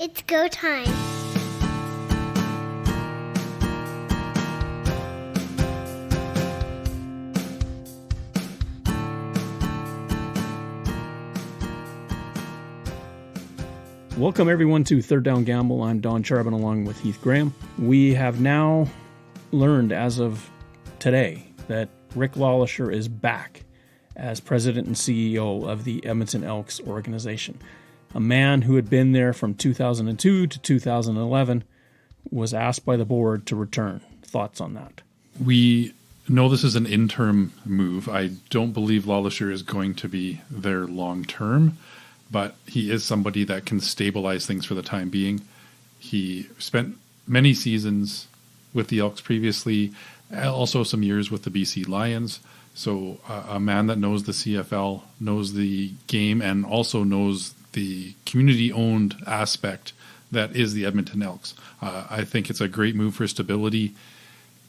It's go time. Welcome everyone to Third Down Gamble. I'm Don Charbon along with Heath Graham. We have now learned as of today that Rick Lelacheur is back as president and CEO of the Edmonton Elks organization. A man who had been there from 2002 to 2011 was asked by the board to return. Thoughts on that? We know this is an interim move. I don't believe Lelacheur is going to be there long term, but he is somebody that can stabilize things for the time being. He spent many seasons with the Elks previously, also some years with the BC Lions. So a man that knows the CFL, knows the game, and also knows the community-owned aspect that is the Edmonton Elks. I think it's a great move for stability.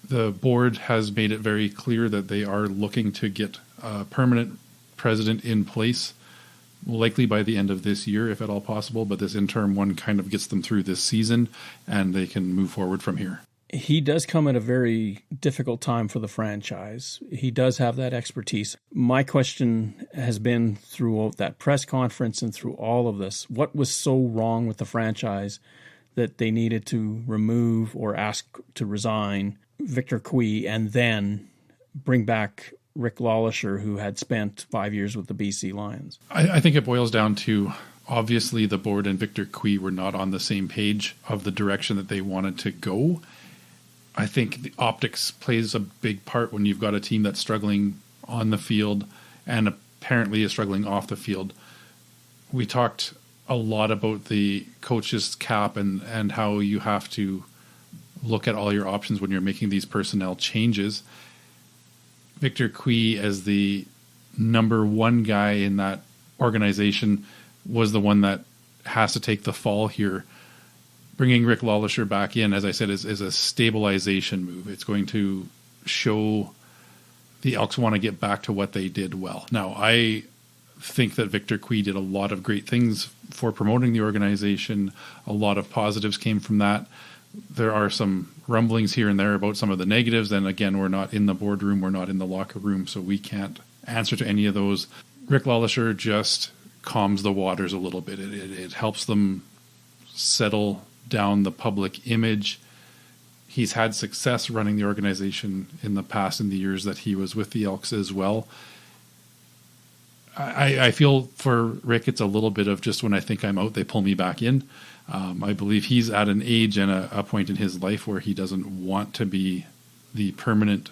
The board has made it very clear that they are looking to get a permanent president in place, likely by the end of this year, if at all possible, but this interim one kind of gets them through this season, and they can move forward from here. He does come at a very difficult time for the franchise. He does have that expertise. My question has been throughout that press conference and through all of this, what was so wrong with the franchise that they needed to remove or ask to resign Victor Cui and then bring back Rick Lelacheur, who had spent 5 years with the BC Lions? I think it boils down to, obviously, the board and Victor Cui were not on the same page of the direction that they wanted to go. I think the optics plays a big part when you've got a team that's struggling on the field and apparently is struggling off the field. We talked a lot about the coach's cap and how you have to look at all your options when you're making these personnel changes. Victor Cui, as the number one guy in that organization, was the one that has to take the fall here. Bringing Rick Lelacheur back in, as I said, is a stabilization move. It's going to show the Elks want to get back to what they did well. Now, I think that Victor Cui did a lot of great things for promoting the organization. A lot of positives came from that. There are some rumblings here and there about some of the negatives. And again, we're not in the boardroom, we're not in the locker room, so we can't answer to any of those. Rick Lelacheur just calms the waters a little bit. It helps them settle down the public image. He's had success running the organization in the past, in the years that he was with the Elks as well. I feel for Rick, it's a little bit of just when I think I'm out, they pull me back in. I believe he's at an age and a point in his life where he doesn't want to be the permanent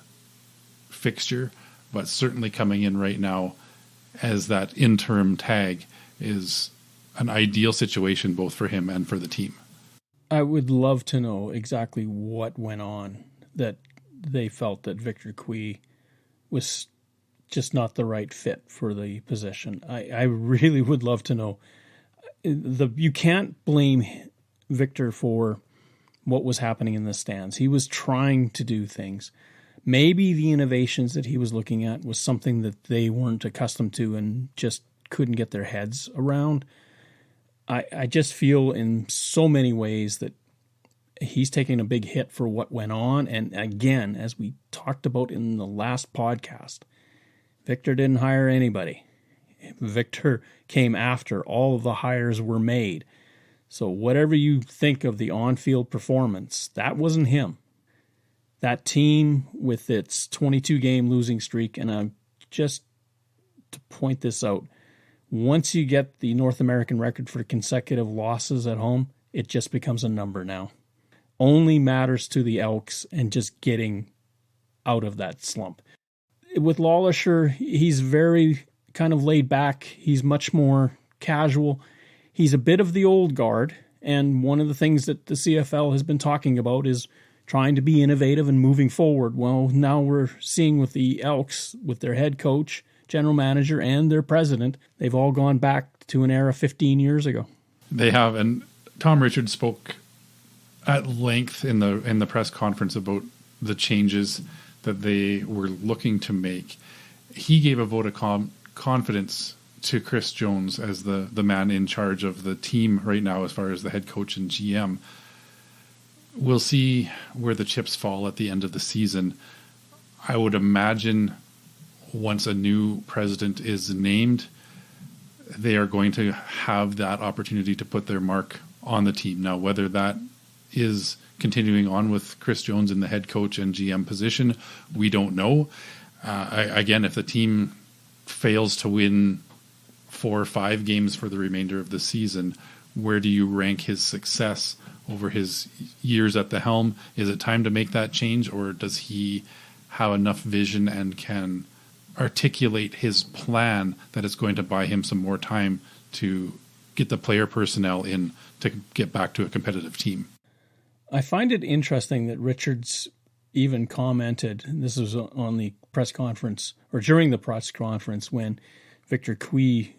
fixture, but certainly coming in right now as that interim tag is an ideal situation both for him and for the team. I would love to know exactly what went on that they felt that Victor Cui was just not the right fit for the position. I really would love to know. You can't blame Victor for what was happening in the stands. He was trying to do things. Maybe the innovations that he was looking at was something that they weren't accustomed to and just couldn't get their heads around. I just feel in so many ways that he's taking a big hit for what went on. And again, as we talked about in the last podcast, Victor didn't hire anybody. Victor came after all of the hires were made. So whatever you think of the on-field performance, that wasn't him. That team with its 22-game losing streak, and just to point this out, once you get the North American record for consecutive losses at home, it just becomes a number now. Only matters to the Elks and just getting out of that slump. With Lelacheur, he's very kind of laid back. He's much more casual. He's a bit of the old guard, and one of the things that the CFL has been talking about is trying to be innovative and moving forward. Well, now we're seeing with the Elks, with their head coach, general manager, and their president, they've all gone back to an era 15 years ago. They have, and Tom Richards spoke at length in the press conference about the changes that they were looking to make. He gave a vote of confidence to Chris Jones as the man in charge of the team right now as far as the head coach and GM. We'll see where the chips fall at the end of the season. I would imagine once a new president is named, they are going to have that opportunity to put their mark on the team. Now, whether that is continuing on with Chris Jones in the head coach and GM position, we don't know. Again, if the team fails to win 4 or 5 games for the remainder of the season, where do you rank his success over his years at the helm? Is it time to make that change, or does he have enough vision and can articulate his plan that it's going to buy him some more time to get the player personnel in to get back to a competitive team? I find it interesting that Richards even commented, and this was on the press conference, or during the press conference when Victor Cui,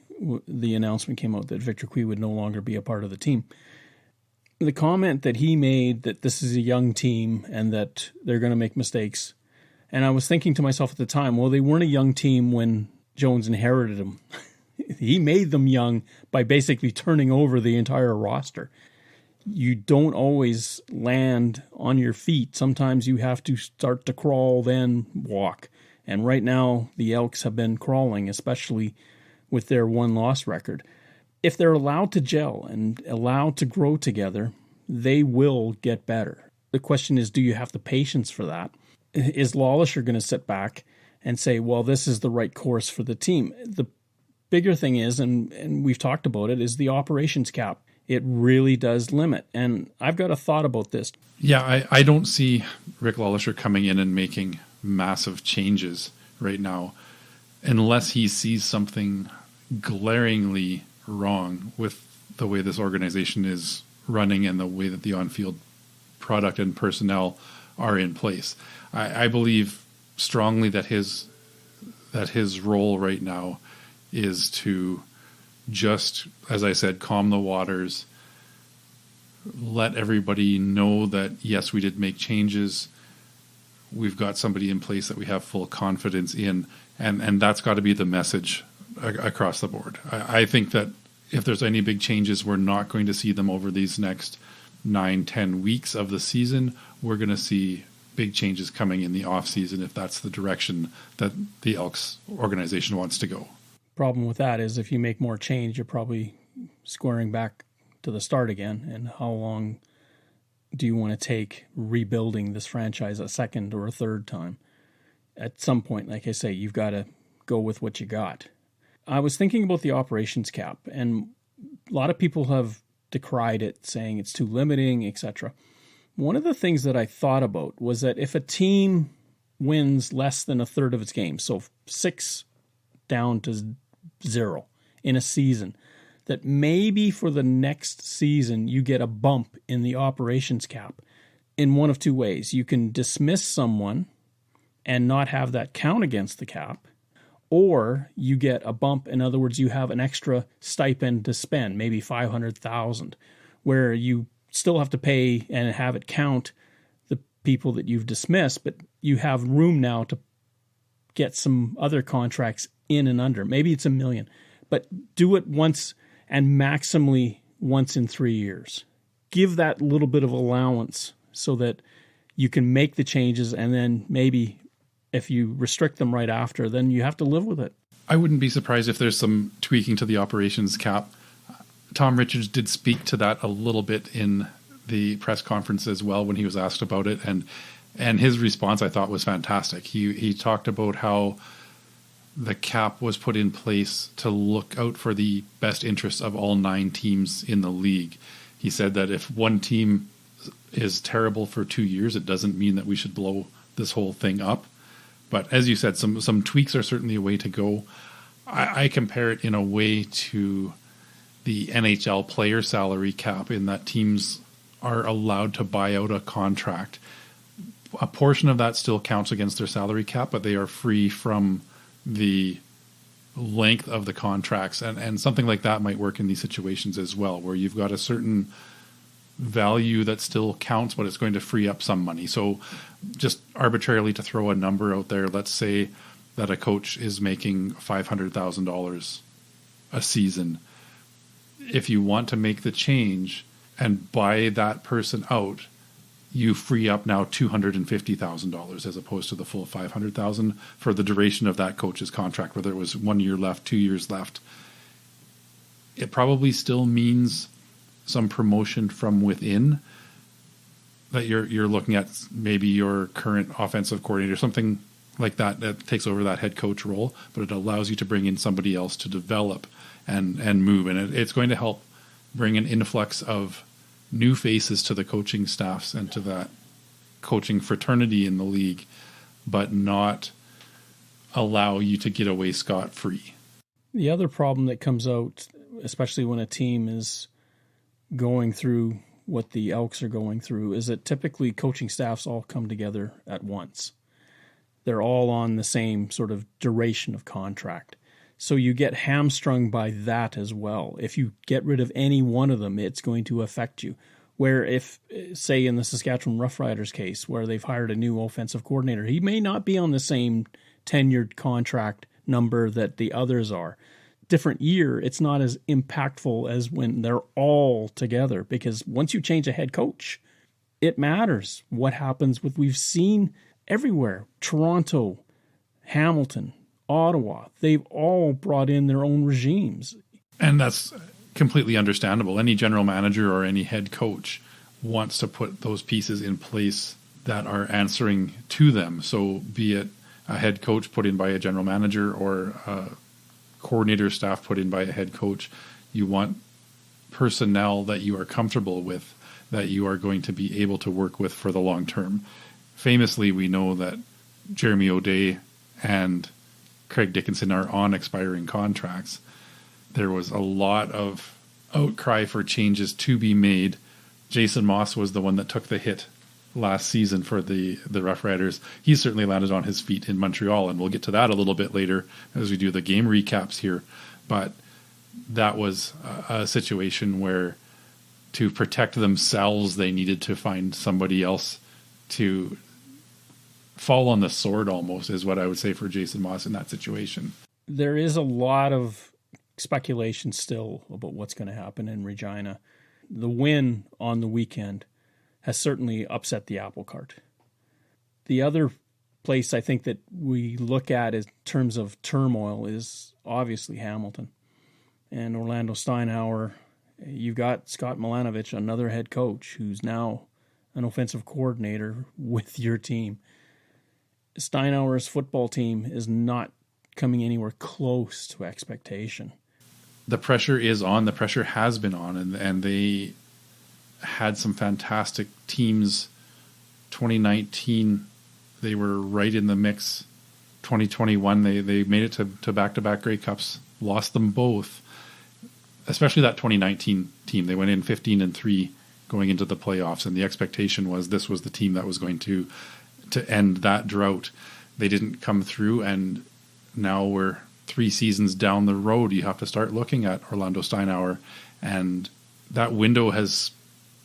the announcement came out that Victor Cui would no longer be a part of the team. The comment that he made that this is a young team and that they're going to make mistakes. And I was thinking to myself at the time, well, they weren't a young team when Jones inherited them. He made them young by basically turning over the entire roster. You don't always land on your feet. Sometimes you have to start to crawl, then walk. And right now, the Elks have been crawling, especially with their 1-loss record. If they're allowed to gel and allowed to grow together, they will get better. The question is, do you have the patience for that? Is Lelacheur going to sit back and say, well, this is the right course for the team? The bigger thing is, and we've talked about it, is the operations cap. It really does limit. And I've got a thought about this. Yeah, I don't see Rick Lelacheur coming in and making massive changes right now unless he sees something glaringly wrong with the way this organization is running and the way that the on-field product and personnel are in place. I believe strongly that his role right now is to just, as I said, calm the waters, let everybody know that, yes, we did make changes. We've got somebody in place that we have full confidence in, and that's got to be the message across the board. I think that if there's any big changes, we're not going to see them over these next 9-10 weeks of the season. We're going to see big changes coming in the off season if that's the direction that the Elks organization wants to go. Problem with that is if you make more change, you're probably squaring back to the start again. And how long do you want to take rebuilding this franchise a second or a third time? At some point, like I say, you've got to go with what you got. I was thinking about the operations cap, and a lot of people have decried it, saying it's too limiting, etc. One of the things that I thought about was that if a team wins less than a third of its games, so 6 down to 0 in a season, that maybe for the next season you get a bump in the operations cap in one of 2 ways. You can dismiss someone and not have that count against the cap, or you get a bump. In other words, you have an extra stipend to spend, maybe $500,000, where you still have to pay and have it count the people that you've dismissed, but you have room now to get some other contracts in and under. Maybe it's $1 million, but do it once and maximally once in 3 years. Give that little bit of allowance so that you can make the changes, and then maybe if you restrict them right after, then you have to live with it. I wouldn't be surprised if there's some tweaking to the operations cap. Tom Richards did speak to that a little bit in the press conference as well when he was asked about it, and his response I thought was fantastic. He talked about how the cap was put in place to look out for the best interests of all 9 teams in the league. He said that if one team is terrible for 2 years, it doesn't mean that we should blow this whole thing up. But as you said, some tweaks are certainly a way to go. I compare it in a way to the NHL player salary cap, in that teams are allowed to buy out a contract. A portion of that still counts against their salary cap, but they are free from the length of the contracts. And something like that might work in these situations as well, where you've got a certain value that still counts, but it's going to free up some money. So just arbitrarily to throw a number out there, let's say that a coach is making $500,000 a season. If you want to make the change and buy that person out, you free up now $250,000 as opposed to the full $500,000 for the duration of that coach's contract, whether it was 1 year left, 2 years left. It probably still means some promotion from within, that you're looking at maybe your current offensive coordinator, something like that takes over that head coach role, but it allows you to bring in somebody else to develop and move. And it's going to help bring an influx of new faces to the coaching staffs and to that coaching fraternity in the league, but not allow you to get away scot-free. The other problem that comes out, especially when a team is going through what the Elks are going through, is that typically coaching staffs all come together at once. They're all on the same sort of duration of contract. So you get hamstrung by that as well. If you get rid of any one of them, it's going to affect you. Where if, say in the Saskatchewan Roughriders case, where they've hired a new offensive coordinator, he may not be on the same tenured contract number that the others are. Different year, it's not as impactful as when they're all together, because once you change a head coach, it matters what happens with, we've seen everywhere, Toronto, Hamilton, Ottawa, they've all brought in their own regimes. And that's completely understandable. Any general manager or any head coach wants to put those pieces in place that are answering to them. So be it a head coach put in by a general manager or a coordinator staff put in by a head coach, you want personnel that you are comfortable with, that you are going to be able to work with for the long term. Famously, we know that Jeremy O'Day and Craig Dickinson are on expiring contracts. There was a lot of outcry for changes to be made. Jason Moss was the one that took the hit last season for the Roughriders. He certainly landed on his feet in Montreal, and we'll get to that a little bit later as we do the game recaps here. But that was a situation where, to protect themselves, they needed to find somebody else to fall on the sword, almost, is what I would say for Jason Moss in that situation. There is a lot of speculation still about what's going to happen in Regina. The win on the weekend has certainly upset the apple cart. The other place I think that we look at in terms of turmoil is obviously Hamilton and Orlando Steinauer. You've got Scott Milanovich, another head coach, who's now an offensive coordinator with your team. Steinauer's football team is not coming anywhere close to expectation. The pressure is on. The pressure has been on, and they had some fantastic teams. 2019, they were right in the mix. 2021, they made it to back-to-back Grey Cups, lost them both. Especially that 2019 team. They went in 15-3 going into the playoffs, and the expectation was this was the team that was going to end that drought. They didn't come through, and now we're 3 seasons down the road. You have to start looking at Orlando Steinauer, and that window has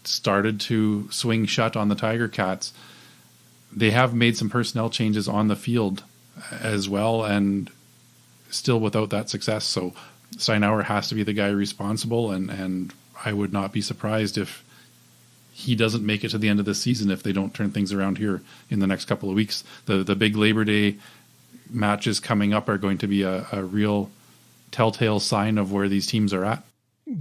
started to swing shut on the Tiger Cats. They have made some personnel changes on the field as well, and still without that success. So Steinauer has to be the guy responsible, and I would not be surprised if he doesn't make it to the end of the season if they don't turn things around here in the next couple of weeks. The big Labor Day matches coming up are going to be a real telltale sign of where these teams are at.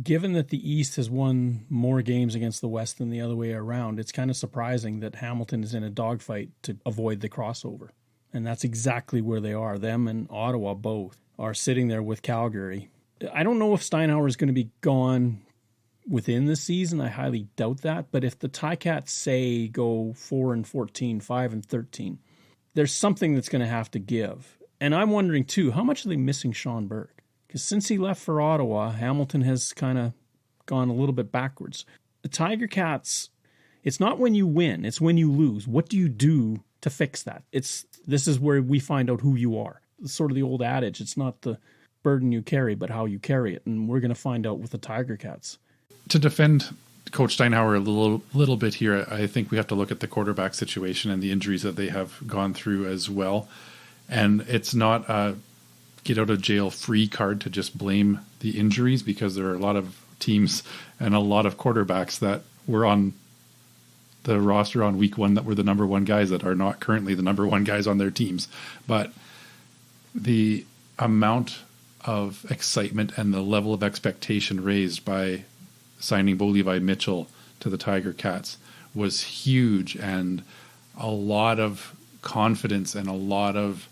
Given that the East has won more games against the West than the other way around, it's kind of surprising that Hamilton is in a dogfight to avoid the crossover. And that's exactly where they are. Them and Ottawa both are sitting there with Calgary. I don't know if Steinauer is going to be gone within the season. I highly doubt that. But if the Ticats, say, go 4-14, 5-13, there's something that's going to have to give. And I'm wondering, too, how much are they missing Sean Burke? Because since he left for Ottawa, Hamilton has kind of gone a little bit backwards. The Tiger Cats, it's not when you win, it's when you lose. What do you do to fix that? This is where we find out who you are. It's sort of the old adage, it's not the burden you carry, but how you carry it. And we're going to find out with the Tiger Cats. To defend Coach Steinauer a little bit here, I think we have to look at the quarterback situation and the injuries that they have gone through as well. And it's not a get out of jail free card to just blame the injuries, because there are a lot of teams and a lot of quarterbacks that were on the roster on week 1 that were the number 1 guys that are not currently the number 1 guys on their teams. But the amount of excitement and the level of expectation raised by signing Bo Levi Mitchell to the Tiger Cats was huge, and a lot of confidence and a lot of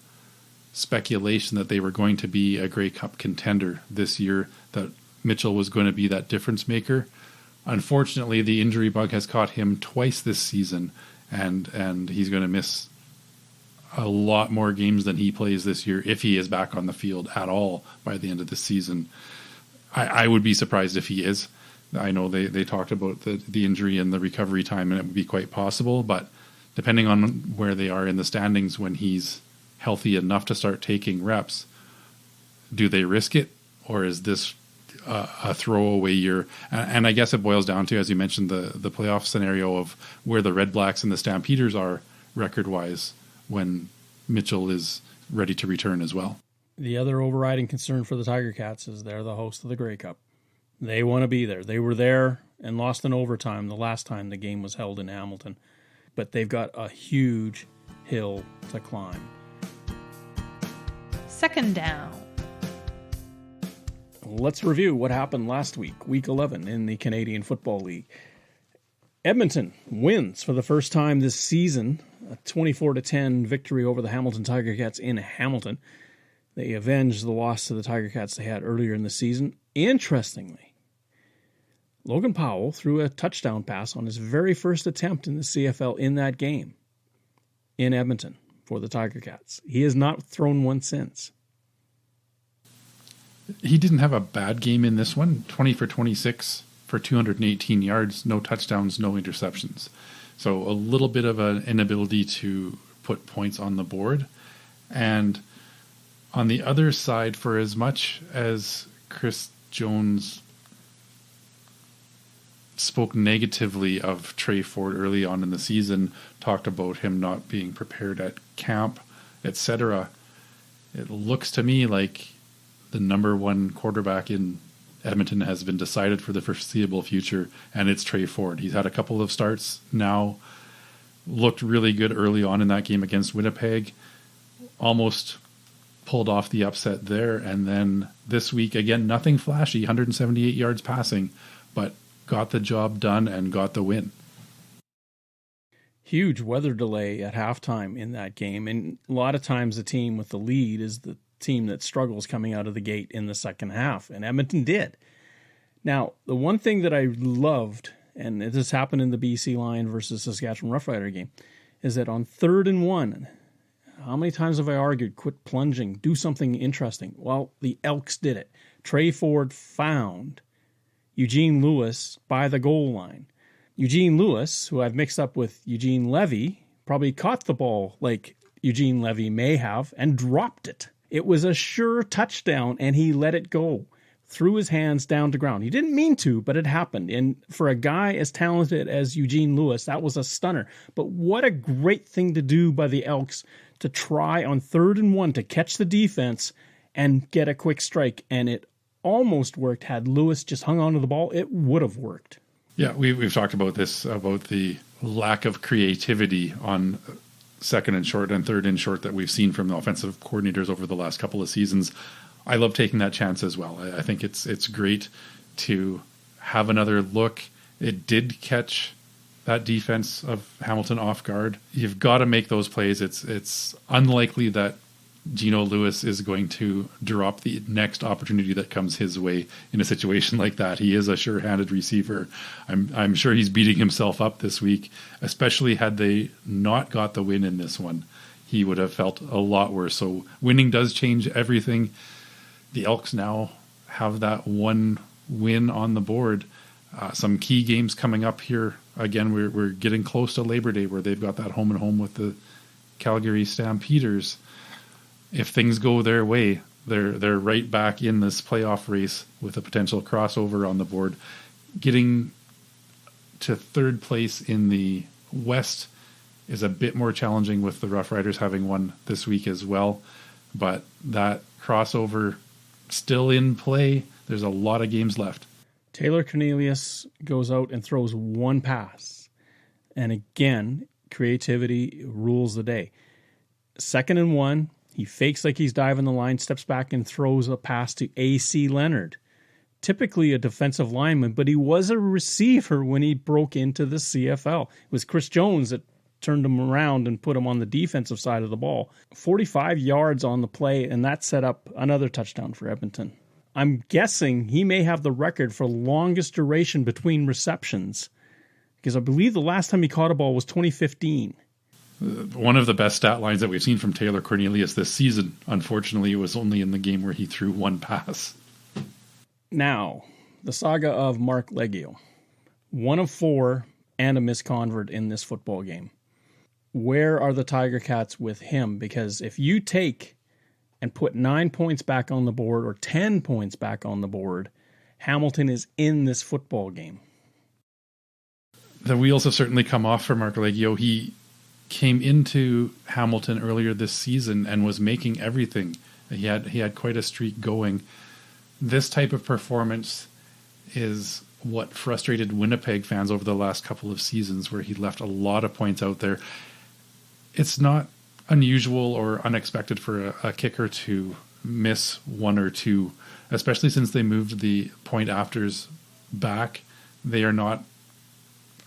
speculation that they were going to be a Grey Cup contender this year, that Mitchell was going to be that difference maker. Unfortunately, the injury bug has caught him twice this season, and he's going to miss a lot more games than he plays this year, if he is back on the field at all by the end of the season. I would be surprised if he is. I know they talked about the injury and the recovery time, and it would be quite possible, but depending on where they are in the standings when he's healthy enough to start taking reps, do they risk it, or is this a throwaway year? And I guess it boils down to, as you mentioned, the playoff scenario of where the RedBlacks and the Stampeders are record-wise when Mitchell is ready to return as well. The other overriding concern for the Tiger Cats is they're the host of the Grey Cup. They want to be there. They were there and lost in overtime the last time the game was held in Hamilton. But they've got a huge hill to climb. Second down. Let's review what happened last week, Week 11 in the Canadian Football League. Edmonton wins for the first time this season, a 24-10 victory over the Hamilton Tiger Cats in Hamilton. They avenged the loss to the Tiger Cats they had earlier in the season. Interestingly, Logan Powell threw a touchdown pass on his very first attempt in the CFL in that game in Edmonton for the Tiger Cats. He has not thrown one since. He didn't have a bad game in this one. 20 for 26 for 218 yards, no touchdowns, no interceptions. So a little bit of an inability to put points on the board. And on the other side, for as much as Chris Jones spoke negatively of Trey Ford early on in the season, talked about him not being prepared at camp, etc., it looks to me like the number 1 quarterback in Edmonton has been decided for the foreseeable future, and it's Trey Ford. He's had a couple of starts now, looked really good early on in that game against Winnipeg, almost pulled off the upset there, and then this week, again, nothing flashy, 178 yards passing, but got the job done and got the win. Huge weather delay at halftime in that game, and a lot of times the team with the lead is the team that struggles coming out of the gate in the second half, and Edmonton did. Now, the one thing that I loved, and this happened in the BC Lion versus Saskatchewan Roughrider game, is that on 3rd and 1, how many times have I argued, quit plunging, do something interesting? Well, the Elks did it. Trey Ford found Eugene Lewis by the goal line. Eugene Lewis, who I've mixed up with Eugene Levy, probably caught the ball like Eugene Levy may have and dropped it. It was a sure touchdown, and he let it go. Threw his hands down to ground. He didn't mean to, but it happened. And for a guy as talented as Eugene Lewis, that was a stunner. But what a great thing to do by the Elks to try on 3rd and 1 to catch the defense and get a quick strike. And it almost worked. Had Lewis just hung on to the ball, it would have worked. Yeah, we've talked about this, about the lack of creativity on 2nd and short and 3rd and short that we've seen from the offensive coordinators over the last couple of seasons. I love taking that chance as well. I think it's great to have another look. It did catch that defense of Hamilton off guard. You've got to make those plays. It's unlikely that Geno Lewis is going to drop the next opportunity that comes his way in a situation like that. He is a sure-handed receiver. I'm sure he's beating himself up this week, especially had they not got the win in this one. He would have felt a lot worse. So winning does change everything. The Elks now have that one win on the board. Some key games coming up here. Again, we're getting close to Labor Day, where they've got that home and home with the Calgary Stampeders. If things go their way, they're right back in this playoff race with a potential crossover on the board. Getting to 3rd place in the West is a bit more challenging with the Roughriders having won this week as well. But that crossover still in play. There's a lot of games left. Taylor Cornelius goes out and throws one pass. And again, creativity rules the day. 2nd and 1, he fakes like he's diving the line, steps back and throws a pass to A.C. Leonard. Typically a defensive lineman, but he was a receiver when he broke into the CFL. It was Chris Jones that turned him around and put him on the defensive side of the ball. 45 yards on the play, and that set up another touchdown for Edmonton. I'm guessing he may have the record for longest duration between receptions, because I believe the last time he caught a ball was 2015. One of the best stat lines that we've seen from Taylor Cornelius this season. Unfortunately, it was only in the game where he threw one pass. Now, the saga of Mark Lelacheur. 1 of 4 and a missed convert in this football game. Where are the Tiger Cats with him? Because if you take and put 9 points back on the board or 10 points back on the board, Hamilton is in this football game. The wheels have certainly come off for Mark Lelacheur. He came into Hamilton earlier this season and was making everything. He had quite a streak going. This type of performance is what frustrated Winnipeg fans over the last couple of seasons, where he left a lot of points out there. It's not unusual or unexpected for a kicker to miss 1 or 2, especially since they moved the point afters back. They are not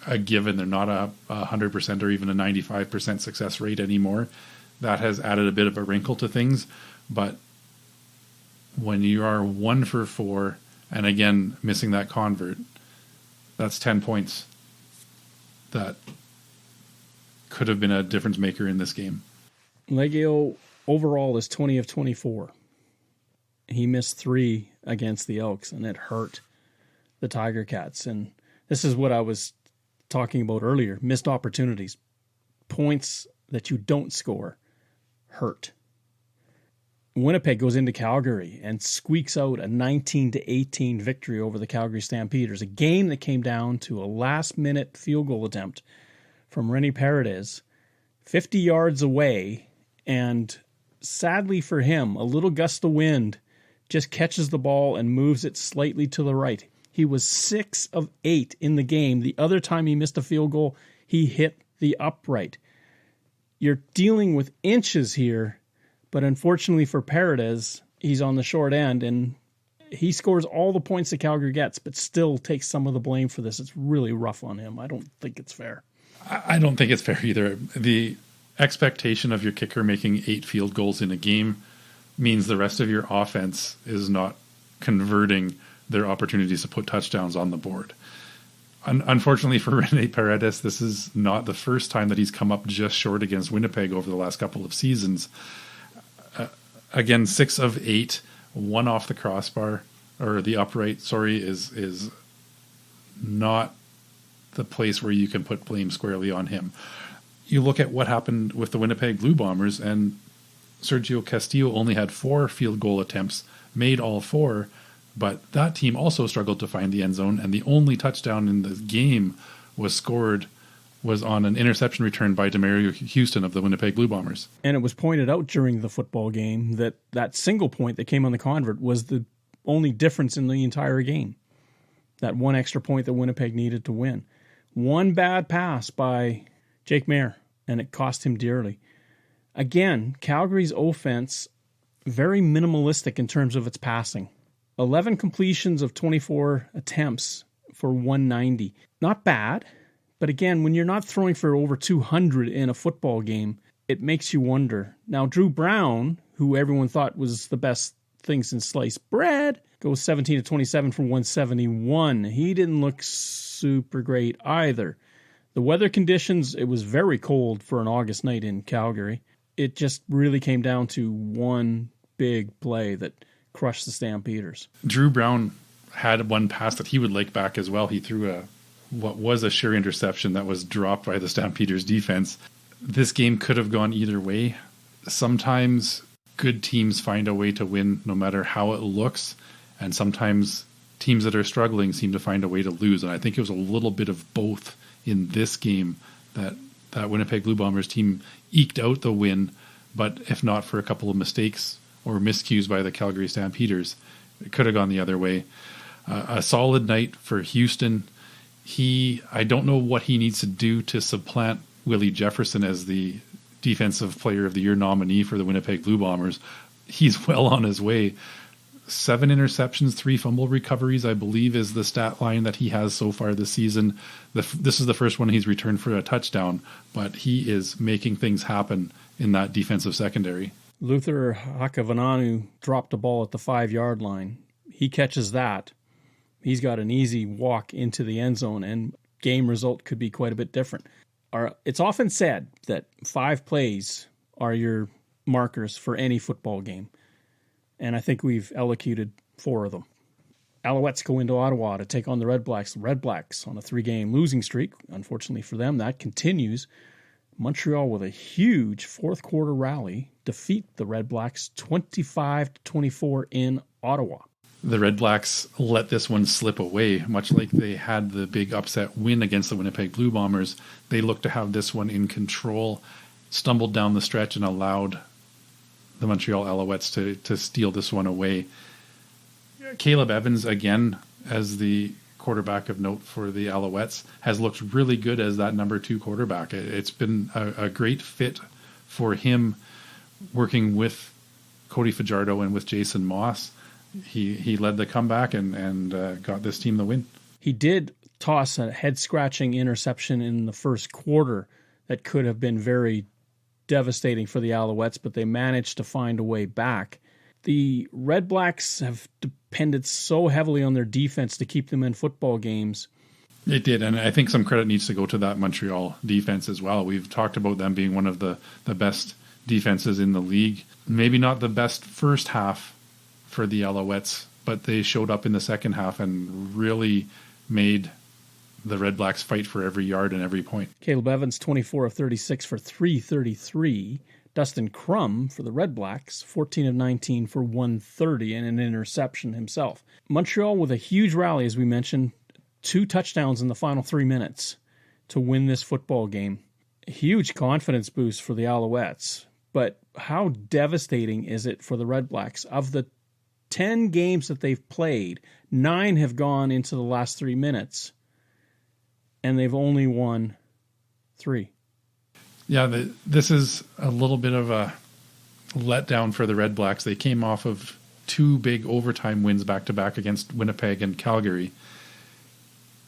a given. They're not a 100% or even a 95% success rate anymore. That has added a bit of a wrinkle to things. But when you are 1 for 4, and again, missing that convert, that's 10 points that could have been a difference maker in this game. Lelacheur overall is 20 of 24. He missed 3 against the Elks, and it hurt the Tiger Cats. And this is what I was talking about earlier. Missed opportunities. Points that you don't score hurt. Winnipeg goes into Calgary and squeaks out a 19-18 victory over the Calgary Stampeders, a game that came down to a last-minute field goal attempt from Rennie Paredes, 50 yards away, and sadly for him, a little gust of wind just catches the ball and moves it slightly to the right. He was 6 of 8 in the game. The other time he missed a field goal, he hit the upright. You're dealing with inches here, but unfortunately for Paredes, he's on the short end, and he scores all the points that Calgary gets, but still takes some of the blame for this. It's really rough on him. I don't think it's fair. I don't think it's fair either. The expectation of your kicker making 8 field goals in a game means the rest of your offense is not converting their opportunities to put touchdowns on the board. Unfortunately for Rene Paredes, this is not the first time that he's come up just short against Winnipeg over the last couple of seasons. Again, 6 of 8, 1 off the crossbar, or the upright, is not the place where you can put blame squarely on him. You look at what happened with the Winnipeg Blue Bombers, and Sergio Castillo only had 4 field goal attempts, made all 4, but that team also struggled to find the end zone, and the only touchdown in the game was on an interception return by Demario Houston of the Winnipeg Blue Bombers. And it was pointed out during the football game that single point that came on the convert was the only difference in the entire game. That 1 extra point that Winnipeg needed to win. 1 bad pass by Jake Mayer, and it cost him dearly. Again, Calgary's offense, very minimalistic in terms of its passing. 11 completions of 24 attempts for 190. Not bad, but again, when you're not throwing for over 200 in a football game, it makes you wonder. Now, Drew Brown, who everyone thought was the best thing since sliced bread, goes 17 of 27 for 171. He didn't look super great either. The weather conditions, it was very cold for an August night in Calgary. It just really came down to one big play that crushed the Stampeders. Drew Brown had 1 pass that he would like back as well. He threw what was a sure interception that was dropped by the Stampeders defense. This game could have gone either way. Sometimes good teams find a way to win no matter how it looks, and sometimes teams that are struggling seem to find a way to lose. And I think it was a little bit of both in this game that Winnipeg Blue Bombers team eked out the win, but if not for a couple of mistakes or miscues by the Calgary Stampeders. It could have gone the other way. A solid night for Houston. I don't know what he needs to do to supplant Willie Jefferson as the Defensive Player of the Year nominee for the Winnipeg Blue Bombers. He's well on his way. 7 interceptions, 3 fumble recoveries, I believe, is the stat line that he has so far this season. This is the first one he's returned for a touchdown, but he is making things happen in that defensive secondary. Luther Hakavananu dropped a ball at the 5-yard line. He catches that. He's got an easy walk into the end zone, and game result could be quite a bit different. It's often said that 5 plays are your markers for any football game, and I think we've elocuted 4 of them. Alouettes go into Ottawa to take on the RedBlacks. The RedBlacks on a 3-game losing streak. Unfortunately for them, that continues. Montreal, with a huge fourth-quarter rally, defeat the RedBlacks 25-24 in Ottawa. The RedBlacks let this one slip away, much like they had the big upset win against the Winnipeg Blue Bombers. They looked to have this one in control, stumbled down the stretch, and allowed the Montreal Alouettes to steal this one away. Caleb Evans, again, as the quarterback of note for the Alouettes, has looked really good as that number 2 quarterback. It's been a great fit for him working with Cody Fajardo and with Jason Moss. He led the comeback and got this team the win. He did toss a head-scratching interception in the first quarter that could have been very devastating for the Alouettes, but they managed to find a way back. The RedBlacks have depended so heavily on their defense to keep them in football games. It did, and I think some credit needs to go to that Montreal defense as well. We've talked about them being one of the best defenses in the league. Maybe not the best first half for the Alouettes, but they showed up in the second half and really made the RedBlacks fight for every yard and every point. Caleb Evans, 24 of 36 for 333. Dustin Crum for the RedBlacks, 14 of 19 for 130 and an interception himself. Montreal with a huge rally, as we mentioned, 2 touchdowns in the final 3 minutes to win this football game. A huge confidence boost for the Alouettes, but how devastating is it for the RedBlacks? Of the 10 games that they've played, 9 have gone into the last 3 minutes, and they've only won 3. Yeah, this is a little bit of a letdown for the RedBlacks. They came off of 2 big overtime wins back-to-back against Winnipeg and Calgary.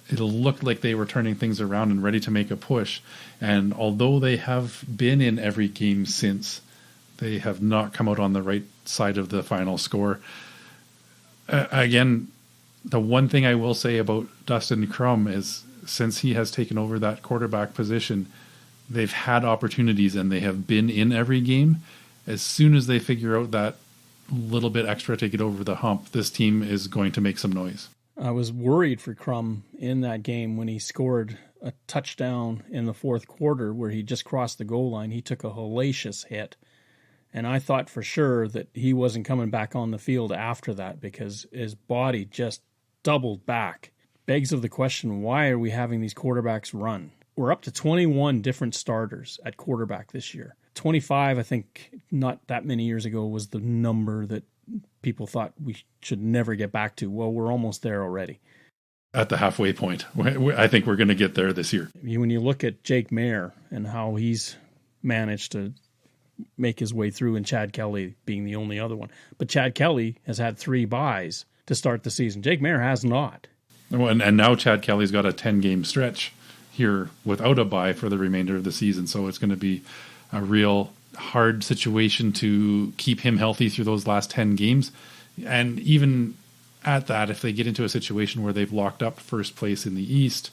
It looked like they were turning things around and ready to make a push. And although they have been in every game since, they have not come out on the right side of the final score. Again, the one thing I will say about Dustin Crum is since he has taken over that quarterback position, they've had opportunities and they have been in every game. As soon as they figure out that little bit extra to get over the hump, this team is going to make some noise. I was worried for Crum in that game when he scored a touchdown in the fourth quarter where he just crossed the goal line. He took a hellacious hit. And I thought for sure that he wasn't coming back on the field after that because his body just doubled back. Begs of the question, why are we having these quarterbacks run? We're up to 21 different starters at quarterback this year. 25, I think, not that many years ago, was the number that people thought we should never get back to. Well, we're almost there already. At the halfway point. I think we're going to get there this year. When you look at Jake Mayer and how he's managed to make his way through, and Chad Kelly being the only other one. But Chad Kelly has had 3 buys to start the season. Jake Mayer has not. And now Chad Kelly's got a 10-game stretch here without a bye for the remainder of the season. So it's going to be a real hard situation to keep him healthy through those last 10 games. And even at that, if they get into a situation where they've locked up first place in the East,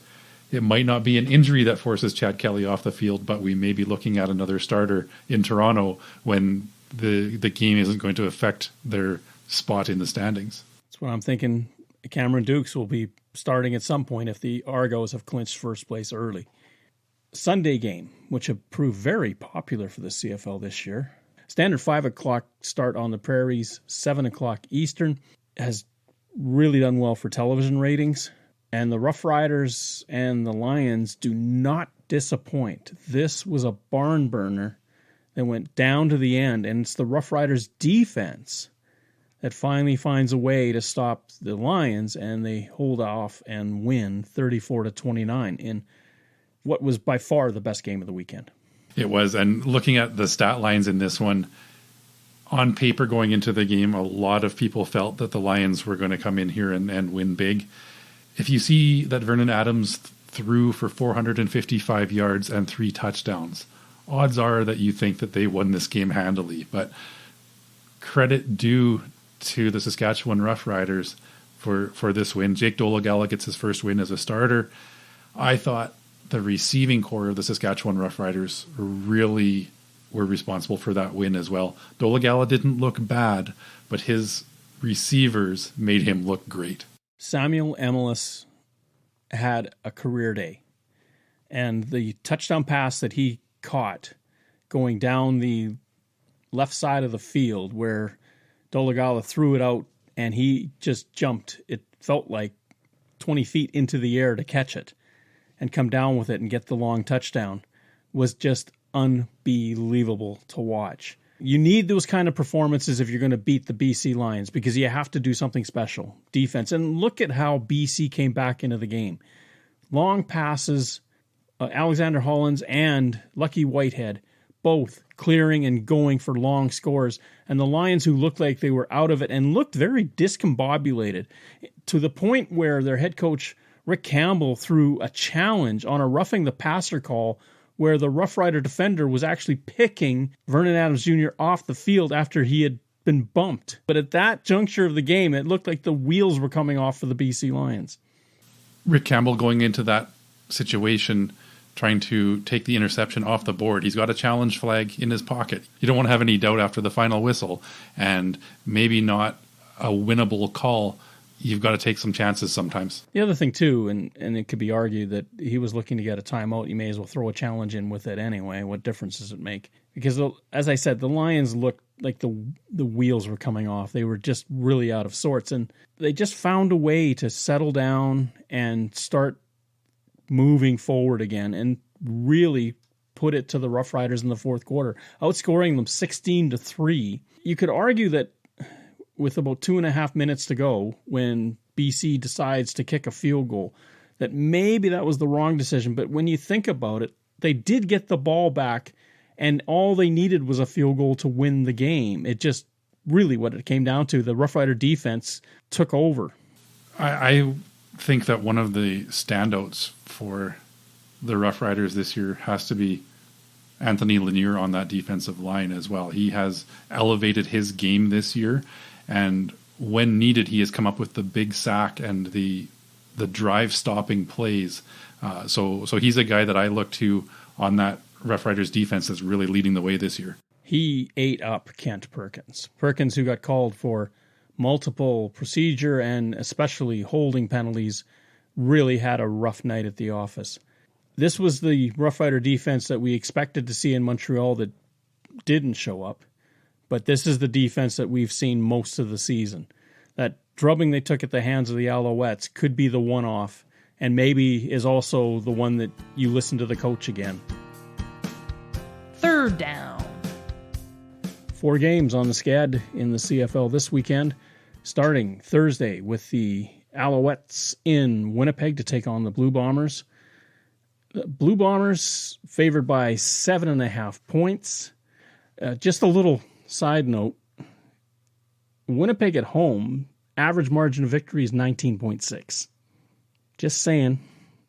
it might not be an injury that forces Chad Kelly off the field, but we may be looking at another starter in Toronto when the game isn't going to affect their spot in the standings. That's what I'm thinking. Cameron Dukes will be starting at some point if the Argos have clinched first place early. Sunday game, which have proved very popular for the CFL this year. Standard 5 o'clock start on the Prairies, 7 o'clock Eastern, has really done well for television ratings. And the Roughriders and the Lions do not disappoint. This was a barn burner that went down to the end, and it's the Roughriders defense that finally finds a way to stop the Lions, and they hold off and win 34-29 in what was by far the best game of the weekend. It was, and looking at the stat lines in this one, on paper going into the game, a lot of people felt that the Lions were going to come in here and win big. If you see that Vernon Adams threw for 455 yards and 3 touchdowns, odds are that you think that they won this game handily. But credit due to the Saskatchewan Roughriders for this win. Jake Dolegala gets his first win as a starter. I thought the receiving core of the Saskatchewan Roughriders really were responsible for that win as well. Dolegala didn't look bad, but his receivers made him look great. Samuel Emelis had a career day, and the touchdown pass that he caught going down the left side of the field where Dolegala threw it out and he just jumped, it felt like 20 feet into the air to catch it and come down with it and get the long touchdown, was just unbelievable to watch. You need those kind of performances if you're going to beat the BC Lions, because you have to do something special. Defense. And look at how BC came back into the game. Long passes, Alexander Hollins and Lucky Whitehead, both clearing and going for long scores. And the Lions, who looked like they were out of it and looked very discombobulated, to the point where their head coach, Rick Campbell, threw a challenge on a roughing the passer call where the Rough Rider defender was actually picking Vernon Adams Jr. off the field after he had been bumped. But at that juncture of the game, it looked like the wheels were coming off for the BC Lions. Rick Campbell going into that situation, trying to take the interception off the board. He's got a challenge flag in his pocket. You don't want to have any doubt after the final whistle, and maybe not a winnable call. You've got to take some chances sometimes. The other thing, too, and it could be argued that he was looking to get a timeout. You may as well throw a challenge in with it anyway. What difference does it make? Because, as I said, the Lions looked like the wheels were coming off. They were just really out of sorts, and they just found a way to settle down and start moving forward again and really put it to the Rough Riders in the fourth quarter, outscoring them 16-3. You could argue that with about 2.5 minutes to go, when BC decides to kick a field goal, that maybe that was the wrong decision. But when you think about it, they did get the ball back, and all they needed was a field goal to win the game. It just really what it came down to. The Rough Rider defense took over. I think that one of the standouts for the Rough Riders this year has to be Anthony Lelacheur on that defensive line as well. He has elevated his game this year, and when needed, he has come up with the big sack and the drive-stopping plays. So he's a guy that I look to on that Rough Riders defense that's really leading the way this year. He ate up Kent Perkins. Perkins, who got called for multiple procedure and especially holding penalties, really had a rough night at the office. This was the Rough Rider defense that we expected to see in Montreal that didn't show up. But this is the defense that we've seen most of the season. That drubbing they took at the hands of the Alouettes could be the one-off, and maybe is also the one that you listen to the coach again. Third down. 4 games on the SCAD in the CFL this weekend, starting Thursday with the Alouettes in Winnipeg to take on the Blue Bombers. The Blue Bombers favored by 7.5 points. Just a little side note, Winnipeg at home, average margin of victory is 19.6. Just saying,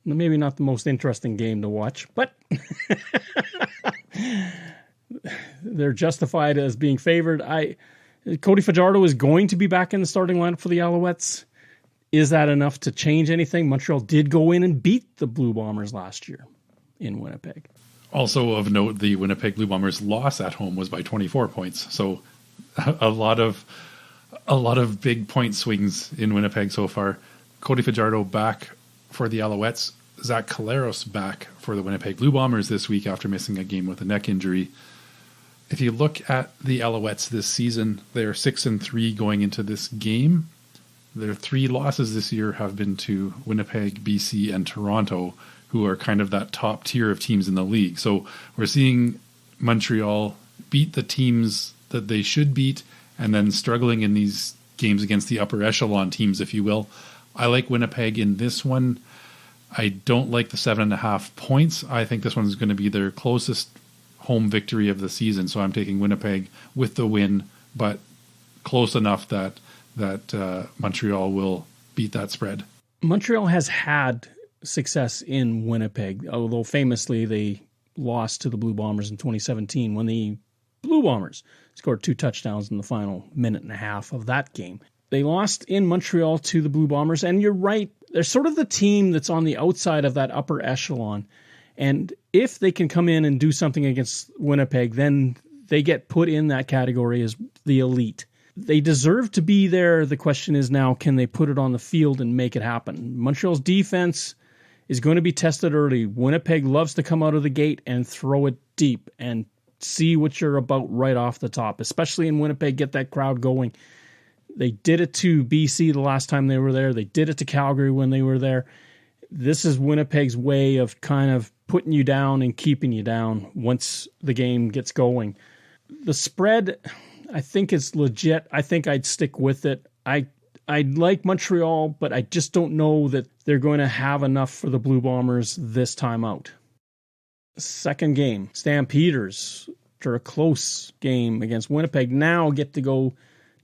maybe not the most interesting game to watch, but they're justified as being favored. Cody Fajardo is going to be back in the starting lineup for the Alouettes. Is that enough to change anything? Montreal did go in and beat the Blue Bombers last year in Winnipeg. Also of note, the Winnipeg Blue Bombers' loss at home was by 24 points. So a lot of big point swings in Winnipeg so far. Cody Fajardo back for the Alouettes. Zach Caleros back for the Winnipeg Blue Bombers this week after missing a game with a neck injury. If you look at the Alouettes this season, they're 6-3 going into this game. Their 3 losses this year have been to Winnipeg, BC, and Toronto, who are kind of that top tier of teams in the league. So we're seeing Montreal beat the teams that they should beat and then struggling in these games against the upper echelon teams, if you will. I like Winnipeg in this one. I don't like the 7.5 points. I think this one's going to be their closest home victory of the season, so I'm taking Winnipeg with the win, but close enough that Montreal will beat that spread. Montreal has had success in Winnipeg, although famously they lost to the Blue Bombers in 2017 when the Blue Bombers scored 2 touchdowns in the final minute and a half of that game. They lost in Montreal to the Blue Bombers, and you're right, they're sort of the team that's on the outside of that upper echelon. And if they can come in and do something against Winnipeg, then they get put in that category as the elite. They deserve to be there. The question is now, can they put it on the field and make it happen? Montreal's defense is going to be tested early. Winnipeg loves to come out of the gate and throw it deep and see what you're about right off the top, especially in Winnipeg, get that crowd going. They did it to BC the last time they were there. They did it to Calgary when they were there. This is Winnipeg's way of kind of putting you down and keeping you down once the game gets going. The spread, I think, is legit. I think I'd stick with it. I like Montreal, but I just don't know that they're going to have enough for the Blue Bombers this time out. Second game, Stampeders, after a close game against Winnipeg, now get to go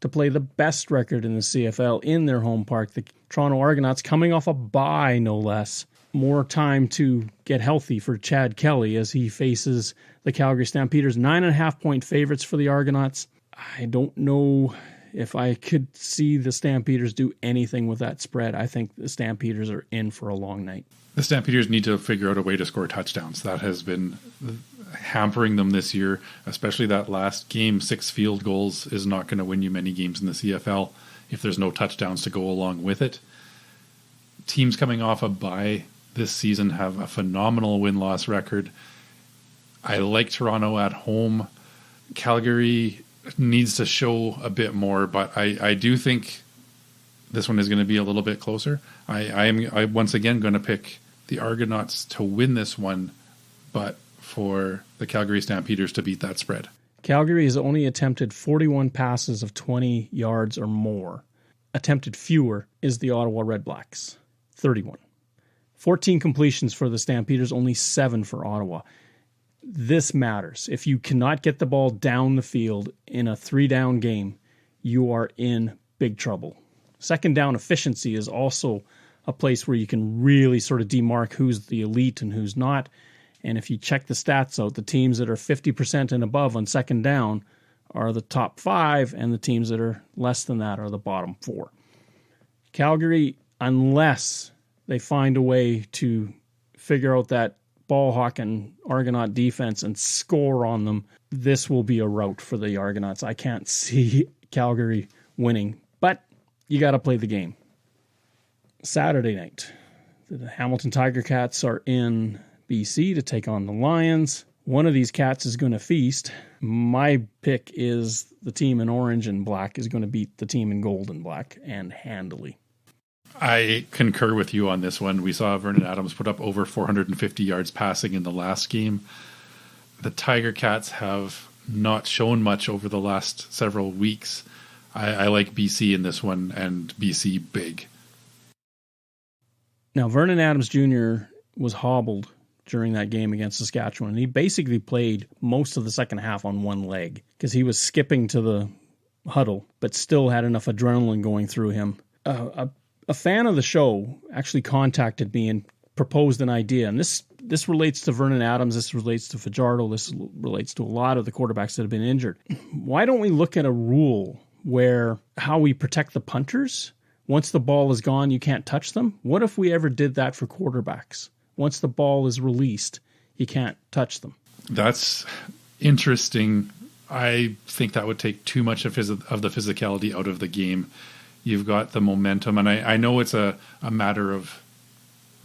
to play the best record in the CFL in their home park. The Toronto Argonauts coming off a bye, no less. More time to get healthy for Chad Kelly as he faces the Calgary Stampeders. 9.5-point favorites for the Argonauts. I don't know if I could see the Stampeders do anything with that spread. I think the Stampeders are in for a long night. The Stampeders need to figure out a way to score touchdowns. That has been hampering them this year, especially that last game. 6 field goals is not going to win you many games in the CFL if there's no touchdowns to go along with it. Teams coming off a bye this season have a phenomenal win-loss record. I like Toronto at home. Calgary needs to show a bit more, but I do think this one is going to be a little bit closer. I'm once again going to pick the Argonauts to win this one, but for the Calgary Stampeders to beat that spread. Calgary has only attempted 41 passes of 20 yards or more. Attempted fewer is the Ottawa RedBlacks, 31. 14 completions for the Stampeders, only 7 for Ottawa. This matters. If you cannot get the ball down the field in a 3-down game, you are in big trouble. Second down efficiency is also a place where you can really sort of demark who's the elite and who's not. And if you check the stats out, the teams that are 50% and above on second down are the top 5, and the teams that are less than that are the bottom 4. Calgary, unless they find a way to figure out that ball hawking Argonaut defense and score on them, this will be a rout for the Argonauts. I can't see Calgary winning, but you got to play the game. Saturday night, the Hamilton Tiger Cats are in BC to take on the Lions. One of these cats is going to feast. My pick is the team in orange and black is going to beat the team in gold and black, and handily. I concur with you on this one. We saw Vernon Adams put up over 450 yards passing in the last game. The Tiger Cats have not shown much over the last several weeks. I like BC in this one, and BC big. Now, Vernon Adams Jr. was hobbled during that game against Saskatchewan. He basically played most of the second half on one leg because he was skipping to the huddle, but still had enough adrenaline going through him. A fan of the show actually contacted me and proposed an idea, and this relates to Vernon Adams, this relates to Fajardo, this relates to a lot of the quarterbacks that have been injured. Why don't we look at a rule where how we protect the punters? Once the ball is gone, you can't touch them. What if we ever did that for quarterbacks? Once the ball is released, you can't touch them. That's interesting. I think that would take too much of the physicality out of the game. You've got the momentum, and I know it's a matter of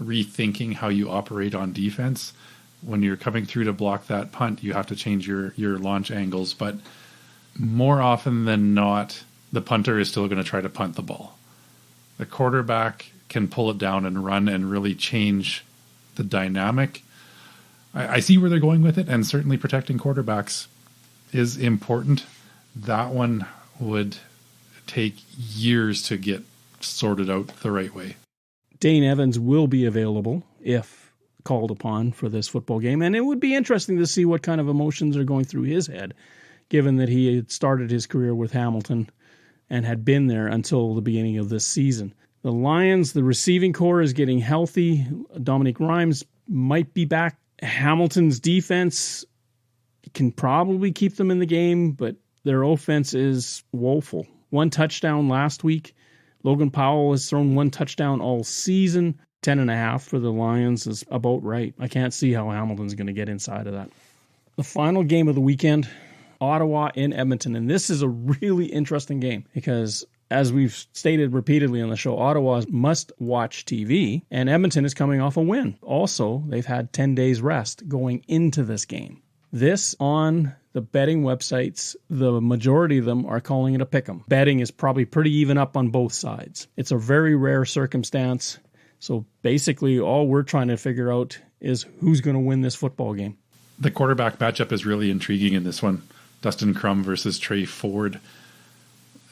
rethinking how you operate on defense. When you're coming through to block that punt, you have to change your launch angles, but more often than not, the punter is still going to try to punt the ball. The quarterback can pull it down and run and really change the dynamic. I see where they're going with it, and certainly protecting quarterbacks is important. That one would take years to get sorted out the right way. Dane Evans will be available if called upon for this football game, and it would be interesting to see what kind of emotions are going through his head, given that he had started his career with Hamilton and had been there until the beginning of this season. The Lions, the receiving core is getting healthy. Dominic Rhymes might be back. Hamilton's defense can probably keep them in the game, but their offense is woeful. 1 touchdown last week. Logan Powell has thrown 1 touchdown all season. 10.5 for the Lions is about right. I can't see how Hamilton's going to get inside of that. The final game of the weekend, Ottawa in Edmonton. And this is a really interesting game because, as we've stated repeatedly on the show, Ottawa's must-watch TV, and Edmonton is coming off a win. Also, they've had 10 days rest going into this game. This, on the betting websites, the majority of them are calling it a pick'em. Betting is probably pretty even up on both sides. It's a very rare circumstance. So basically, all we're trying to figure out is who's going to win this football game. The quarterback matchup is really intriguing in this one. Dustin Crum versus Trey Ford.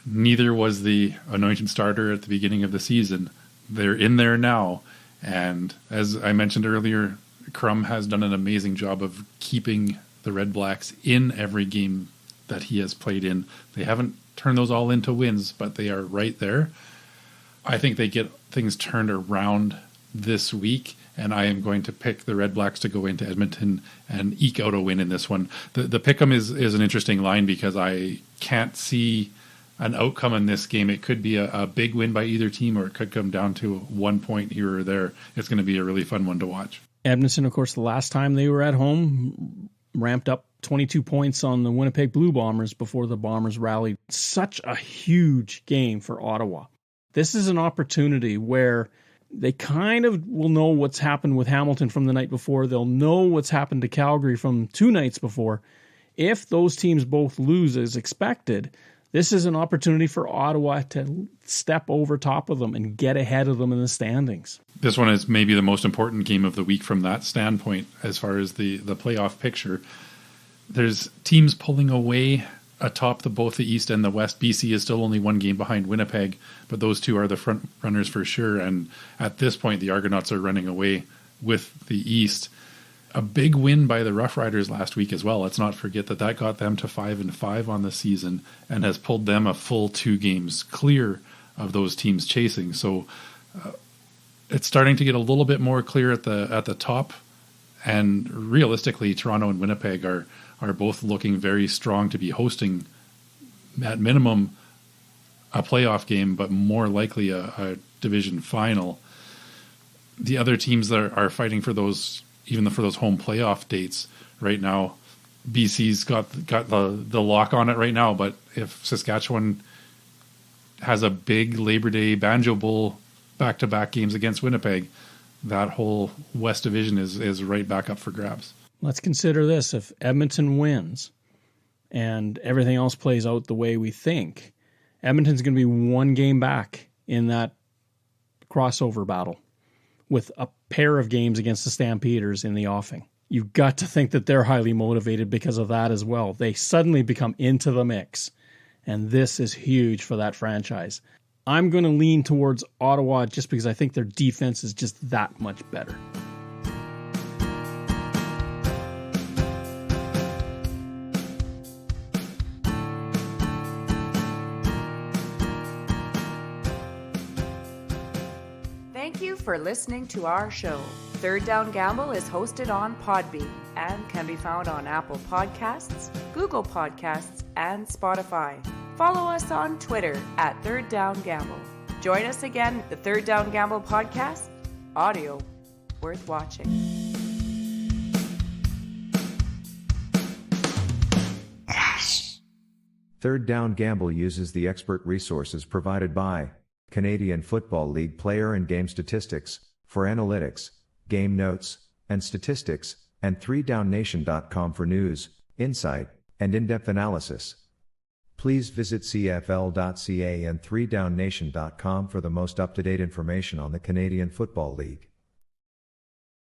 Neither was the anointed starter at the beginning of the season. They're in there now. And as I mentioned earlier, Crum has done an amazing job of keeping the RedBlacks in every game that he has played in. They haven't turned those all into wins, but they are right there. I think they get things turned around this week, and I am going to pick the RedBlacks to go into Edmonton and eke out a win in this one. The pick'em is an interesting line because I can't see an outcome in this game. It could be a big win by either team, or it could come down to 1 point here or there. It's going to be a really fun one to watch. Edmonton, of course, the last time they were at home, ramped up 22 points on the Winnipeg Blue Bombers before the Bombers rallied. Such a huge game for Ottawa. This is an opportunity where they kind of will know what's happened with Hamilton from the night before. They'll know what's happened to Calgary from 2 nights before. If those teams both lose as expected, this is an opportunity for Ottawa to step over top of them and get ahead of them in the standings. This one is maybe the most important game of the week from that standpoint as far as the playoff picture. There's teams pulling away atop both the East and the West. BC is still only 1 game behind Winnipeg, but those two are the front runners for sure. And at this point, the Argonauts are running away with the East. A big win by the Roughriders last week as well. Let's not forget that got them to 5-5 on the season and has pulled them a full 2 games clear of those teams chasing. So it's starting to get a little bit more clear at the top. And realistically, Toronto and Winnipeg are both looking very strong to be hosting, at minimum, a playoff game, but more likely a division final. The other teams that are fighting for those, even for those home playoff dates right now, BC's got the lock on it right now. But if Saskatchewan has a big Labor Day Banjo Bowl back-to-back games against Winnipeg, that whole West Division is right back up for grabs. Let's consider this. If Edmonton wins and everything else plays out the way we think, Edmonton's going to be 1 game back in that crossover battle with a pair of games against the Stampeders in the offing. You've got to think that they're highly motivated because of that as well. They suddenly become into the mix, and this is huge for that franchise. I'm going to lean towards Ottawa just because I think their defense is just that much better. Thank you for listening to our show. Third Down Gamble is hosted on Podbean and can be found on Apple Podcasts, Google Podcasts, and Spotify. Follow us on Twitter at Third Down Gamble. Join us again at the Third Down Gamble podcast. Audio worth watching. Third Down Gamble uses the expert resources provided by Canadian Football League player and game statistics for analytics, game notes, and statistics, and 3downnation.com for news, insight, and in-depth analysis. Please visit cfl.ca and 3downnation.com for the most up-to-date information on the Canadian Football League.